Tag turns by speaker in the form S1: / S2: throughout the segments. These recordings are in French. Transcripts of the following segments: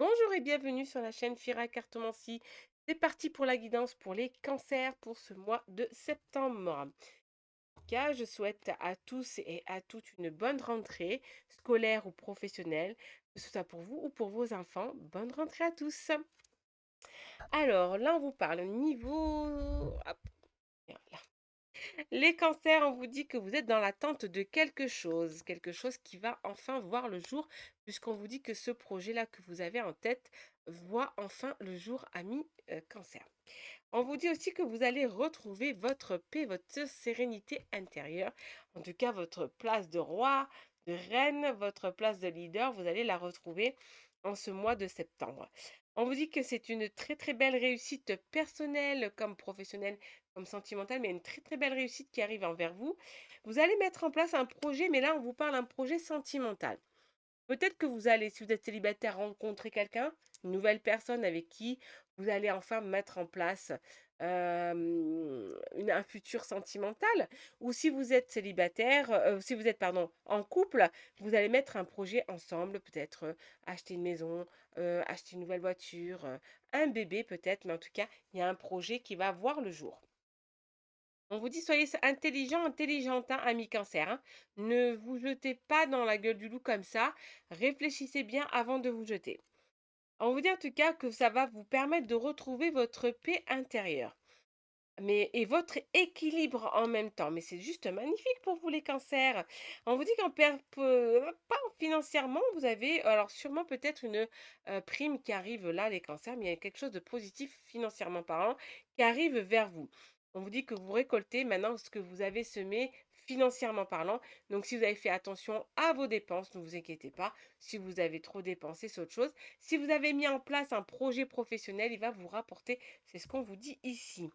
S1: Bonjour et bienvenue sur la chaîne Fira Cartomancie. C'est parti pour la guidance pour les cancers pour ce mois de septembre. En tout cas, je souhaite à tous et à toutes une bonne rentrée, scolaire ou professionnelle, que ce soit pour vous ou pour vos enfants. Bonne rentrée à tous. Alors, là, on vous parle niveau... Hop, voilà. Les cancers, on vous dit que vous êtes dans l'attente de quelque chose qui va enfin voir le jour, puisqu'on vous dit que ce projet-là que vous avez en tête voit enfin le jour, ami cancer. On vous dit aussi que vous allez retrouver votre paix, votre sérénité intérieure, en tout cas votre place de roi, de reine, votre place de leader, vous allez la retrouver en ce mois de septembre. On vous dit que c'est une très très belle réussite personnelle comme professionnelle, comme sentimentale, mais une très très belle réussite qui arrive envers vous. Vous allez mettre en place un projet, mais là on vous parle d'un projet sentimental. Peut-être que vous allez, si vous êtes célibataire, rencontrer quelqu'un, une nouvelle personne avec qui vous allez enfin mettre en place un futur sentimental. Ou si vous êtes célibataire, si vous êtes, pardon, en couple, vous allez mettre un projet ensemble, peut-être acheter une maison, acheter une nouvelle voiture, un bébé peut-être, mais en tout cas, il y a un projet qui va voir le jour. On vous dit soyez intelligent, intelligente, hein, ami cancer, hein. Ne vous jetez pas dans la gueule du loup comme ça. Réfléchissez bien avant de vous jeter. On vous dit en tout cas que ça va vous permettre de retrouver votre paix intérieure. Et votre équilibre en même temps. Mais c'est juste magnifique pour vous les cancers. On vous dit pas financièrement, vous avez alors sûrement peut-être une prime qui arrive là, les cancers, mais il y a quelque chose de positif financièrement parlant qui arrive vers vous. On vous dit que vous récoltez maintenant ce que vous avez semé financièrement parlant. Donc si vous avez fait attention à vos dépenses, ne vous inquiétez pas. Si vous avez trop dépensé, c'est autre chose. Si vous avez mis en place un projet professionnel, il va vous rapporter. C'est ce qu'on vous dit ici.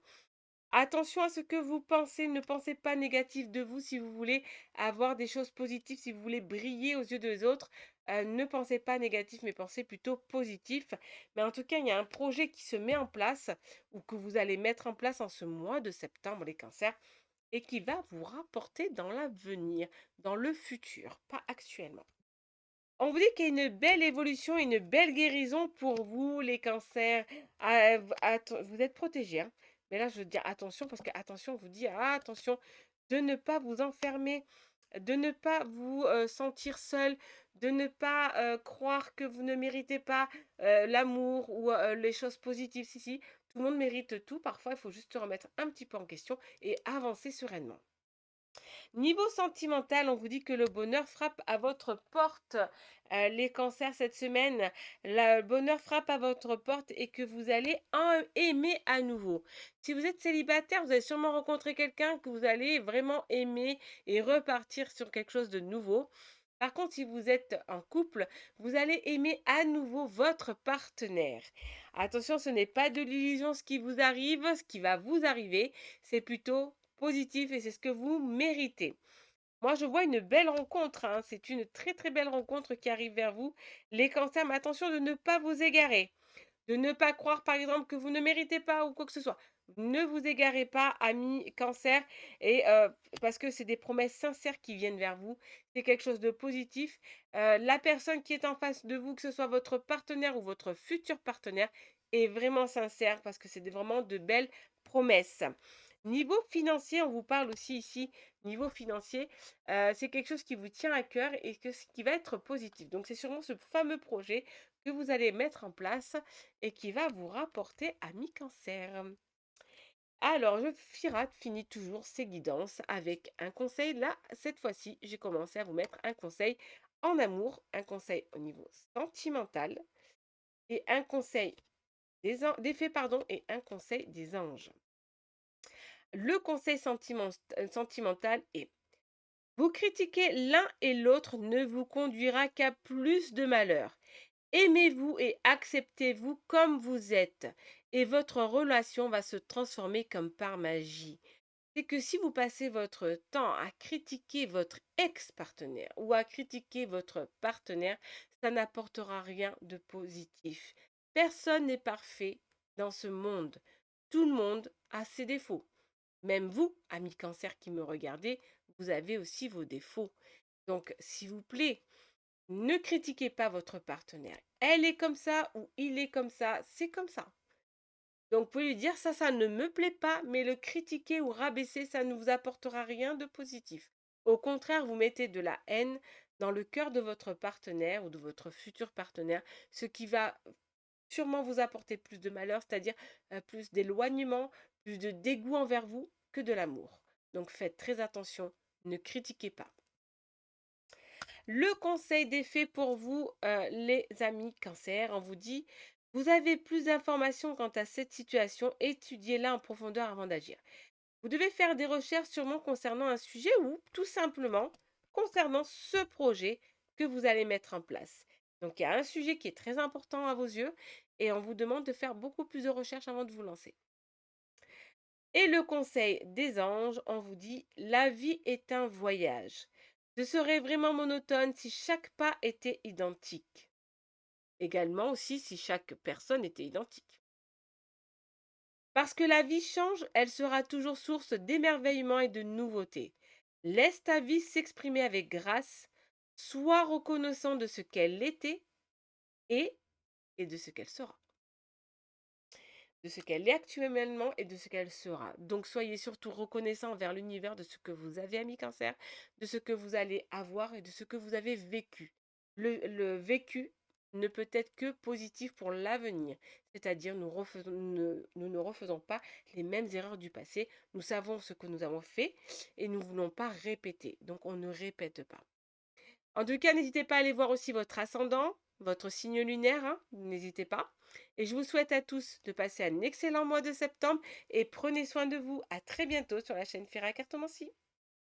S1: Attention à ce que vous pensez, ne pensez pas négatif de vous si vous voulez avoir des choses positives, si vous voulez briller aux yeux des autres, ne pensez pas négatif, mais pensez plutôt positif. Mais en tout cas, il y a un projet qui se met en place ou que vous allez mettre en place en ce mois de septembre, les cancers, et qui va vous rapporter dans l'avenir, dans le futur, pas actuellement. On vous dit qu'il y a une belle évolution, une belle guérison pour vous, les cancers. Vous êtes protégés, hein. Mais là, je veux dire attention, parce que attention, on vous dit attention de ne pas vous enfermer, de ne pas vous sentir seul, de ne pas croire que vous ne méritez pas l'amour ou les choses positives. Si, si, tout le monde mérite tout. Parfois, il faut juste se remettre un petit peu en question et avancer sereinement. Niveau sentimental, on vous dit que le bonheur frappe à votre porte. Les cancers cette semaine, le bonheur frappe à votre porte et que vous allez aimer à nouveau. Si vous êtes célibataire, vous allez sûrement rencontrer quelqu'un que vous allez vraiment aimer et repartir sur quelque chose de nouveau. Par contre, si vous êtes en couple, vous allez aimer à nouveau votre partenaire. Attention, ce n'est pas de l'illusion ce qui vous arrive, ce qui va vous arriver, c'est plutôt positif et c'est ce que vous méritez. Moi, je vois une belle rencontre, hein. C'est une très très belle rencontre qui arrive vers vous. Les cancers, mais attention de ne pas vous égarer. De ne pas croire, par exemple, que vous ne méritez pas ou quoi que ce soit. Ne vous égarez pas, amis cancer, et parce que c'est des promesses sincères qui viennent vers vous. C'est quelque chose de positif. La personne qui est en face de vous, que ce soit votre partenaire ou votre futur partenaire, est vraiment sincère parce que c'est vraiment de belles promesses. Niveau financier, on vous parle aussi ici, niveau financier, c'est quelque chose qui vous tient à cœur et qui va être positif. Donc c'est sûrement ce fameux projet que vous allez mettre en place et qui va vous rapporter ami cancer. Alors, Firate finit toujours ses guidances avec un conseil. Là, cette fois-ci, j'ai commencé à vous mettre un conseil en amour, un conseil au niveau sentimental et un conseil des fées, pardon, et un conseil des anges. Le conseil sentimental est: vous critiquer l'un et l'autre ne vous conduira qu'à plus de malheur. Aimez-vous et acceptez-vous comme vous êtes, et votre relation va se transformer comme par magie. C'est que si vous passez votre temps à critiquer votre ex-partenaire ou à critiquer votre partenaire, ça n'apportera rien de positif. Personne n'est parfait dans ce monde. Tout le monde a ses défauts. Même vous, ami cancer qui me regardez, vous avez aussi vos défauts. Donc, s'il vous plaît, Ne critiquez pas votre partenaire. Elle est comme ça ou il est comme ça, c'est comme ça. Donc, vous pouvez lui dire: Ça ne me plaît pas», mais le critiquer ou rabaisser, ça ne vous apportera rien de positif. Au contraire, vous mettez de la haine dans le cœur de votre partenaire ou de votre futur partenaire, ce qui va sûrement vous apporter plus de malheur, c'est-à-dire, plus d'éloignement, plus de dégoût envers vous que de l'amour. Donc faites très attention, ne critiquez pas. Le conseil des fées pour vous, les amis Cancer, on vous dit: «Vous avez plus d'informations quant à cette situation, étudiez-la en profondeur avant d'agir». Vous devez faire des recherches sûrement concernant un sujet ou tout simplement concernant ce projet que vous allez mettre en place. Donc il y a un sujet qui est très important à vos yeux et on vous demande de faire beaucoup plus de recherches avant de vous lancer. Et le conseil des anges, on vous dit: «La vie est un voyage. Ce serait vraiment monotone si chaque pas était identique». Également aussi si chaque personne était identique. Parce que la vie change, elle sera toujours source d'émerveillement et de nouveautés. Laisse ta vie s'exprimer avec grâce, sois reconnaissant de ce qu'elle était et, et de ce qu'elle sera. De ce qu'elle est actuellement et de ce qu'elle sera. Donc soyez surtout reconnaissant envers l'univers de ce que vous avez, ami Cancer, de ce que vous allez avoir et de ce que vous avez vécu. Le vécu ne peut être que positif pour l'avenir, c'est-à-dire nous ne refaisons pas les mêmes erreurs du passé, nous savons ce que nous avons fait et nous ne voulons pas répéter, donc on ne répète pas. En tout cas, n'hésitez pas à aller voir aussi votre ascendant, votre signe lunaire, hein, n'hésitez pas. Et je vous souhaite à tous de passer un excellent mois de septembre et prenez soin de vous. À très bientôt sur la chaîne Fira Cartomancie.